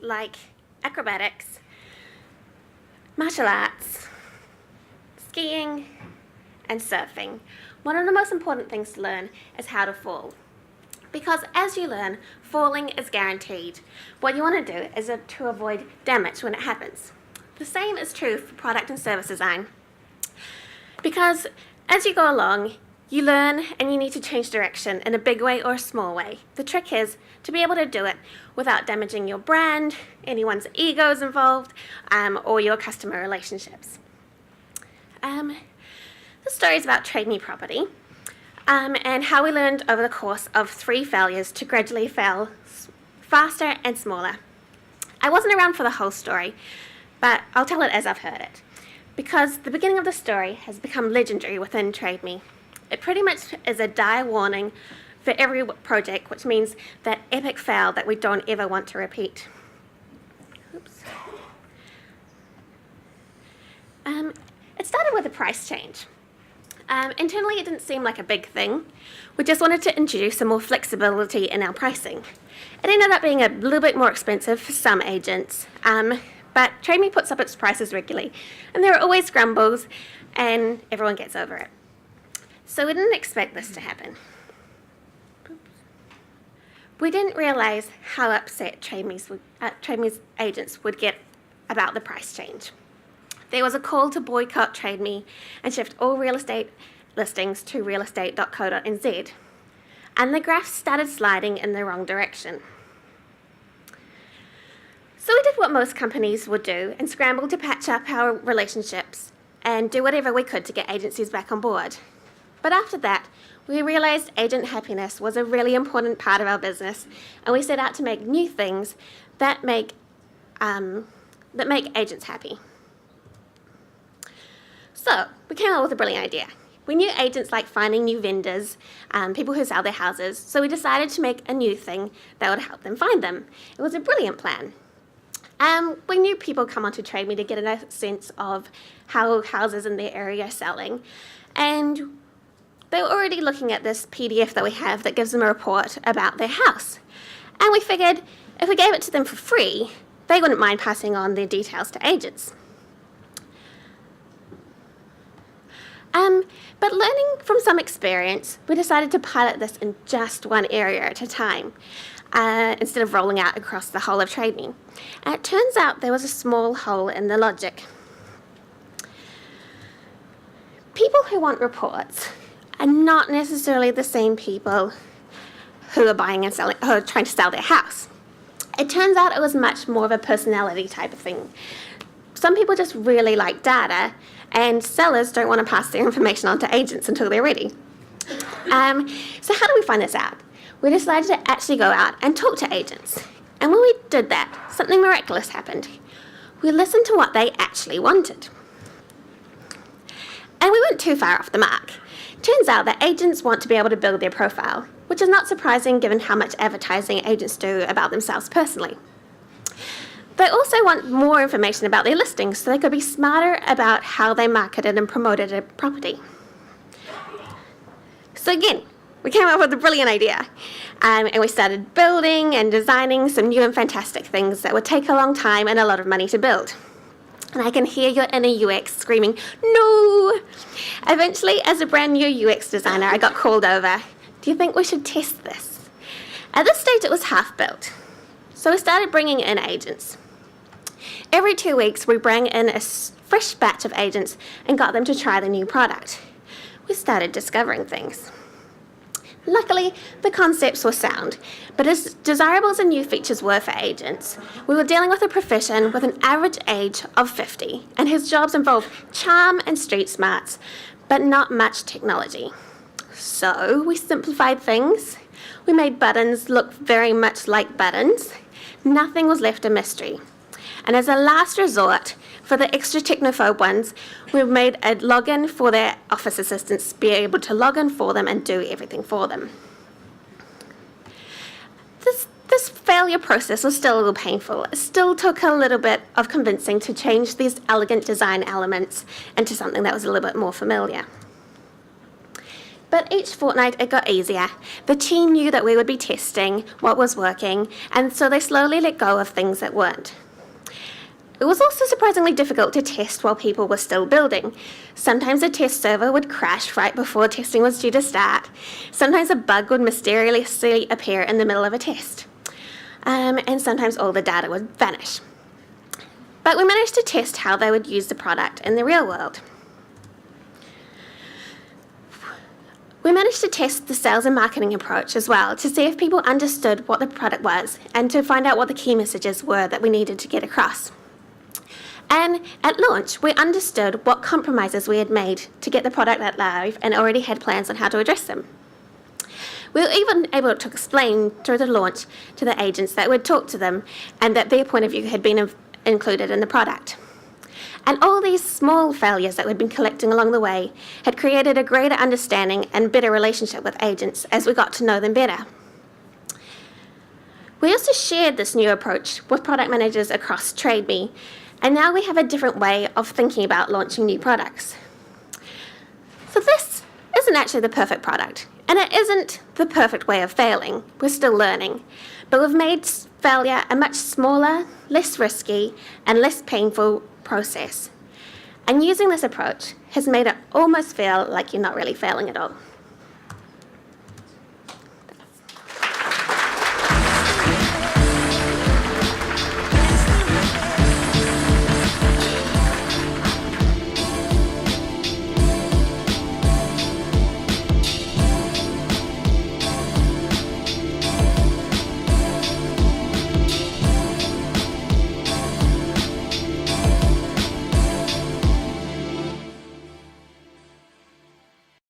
like acrobatics, martial arts, skiing, and surfing, one of the most important things to learn is how to fall. Because as you learn, falling is guaranteed. What you want to do is to avoid damage when it happens. The same is true for product and service design. Because as you go along, you learn and you need to change direction in a big way or a small way. The trick is to be able to do it without damaging your brand, anyone's egos involved, or your customer relationships. This story is about Trade Me Property and how we learned over the course of 3 failures to gradually fail faster and smaller. I wasn't around for the whole story, but I'll tell it as I've heard it, because the beginning of the story has become legendary within Trade Me. It pretty much is a dire warning for every project, which means that epic fail that we don't ever want to repeat. Oops. It started with a price change. Internally, it didn't seem like a big thing. We just wanted to introduce some more flexibility in our pricing. It ended up being a little bit more expensive for some agents, but Trade Me puts up its prices regularly, and there are always grumbles, and everyone gets over it. So we didn't expect this to happen. We didn't realise how upset Trade Me's agents would get about the price change. There was a call to boycott Trade Me and shift all real estate listings to realestate.co.nz, and the graph started sliding in the wrong direction. So we did what most companies would do and scrambled to patch up our relationships and do whatever we could to get agencies back on board. But after that, we realised agent happiness was a really important part of our business, and we set out to make new things that make agents happy. So we came up with a brilliant idea. We knew agents like finding new vendors, people who sell their houses, so we decided to make a new thing that would help them find them. It was a brilliant plan. We knew people come onto Trade Me to get a sense of how houses in their area are selling, and they were already looking at this PDF that we have that gives them a report about their house. And we figured if we gave it to them for free, they wouldn't mind passing on their details to agents. But learning from some experience, we decided to pilot this in just one area at a time, instead of rolling out across the whole of Trade Me. And it turns out there was a small hole in the logic. People who want reports are not necessarily the same people who are buying and selling, who are trying to sell their house. It turns out it was much more of a personality type of thing. Some people just really like data, and sellers don't want to pass their information on to agents until they're ready. So how do we find this out? We decided to actually go out and talk to agents. And when we did that, something miraculous happened. We listened to what they actually wanted. And we weren't too far off the mark. Turns out that agents want to be able to build their profile, which is not surprising given how much advertising agents do about themselves personally. They also want more information about their listings so they could be smarter about how they marketed and promoted a property. So again, we came up with a brilliant idea, and we started building and designing some new and fantastic things that would take a long time and a lot of money to build. And I can hear your inner UX screaming, no! Eventually, as a brand new UX designer, I got called over. Do you think we should test this? At this stage, it was half built. So we started bringing in agents. Every 2 weeks, we bring in a fresh batch of agents and got them to try the new product. We started discovering things. Luckily, the concepts were sound, but as desirable as the new features were for agents, we were dealing with a profession with an average age of 50, and whose jobs involve charm and street smarts, but not much technology. So we simplified things. We made buttons look very much like buttons. Nothing was left a mystery. And as a last resort, for the extra technophobe ones, we made a login for their office assistants to be able to log in for them and do everything for them. This failure process was still a little painful. It still took a little bit of convincing to change these elegant design elements into something that was a little bit more familiar. But each fortnight it got easier. The team knew that we would be testing what was working, and so they slowly let go of things that weren't. It was also surprisingly difficult to test while people were still building. Sometimes a test server would crash right before testing was due to start. Sometimes a bug would mysteriously appear in the middle of a test. And sometimes all the data would vanish. But we managed to test how they would use the product in the real world. We managed to test the sales and marketing approach as well to see if people understood what the product was and to find out what the key messages were that we needed to get across. And at launch, we understood what compromises we had made to get the product out live and already had plans on how to address them. We were even able to explain through the launch to the agents that we'd talked to them and that their point of view had been included in the product. And all these small failures that we'd been collecting along the way had created a greater understanding and better relationship with agents as we got to know them better. We also shared this new approach with product managers across TradeMe, and now we have a different way of thinking about launching new products. So this isn't actually the perfect product, and it isn't the perfect way of failing. We're still learning. But we've made failure a much smaller, less risky, and less painful process. And using this approach has made it almost feel like you're not really failing at all.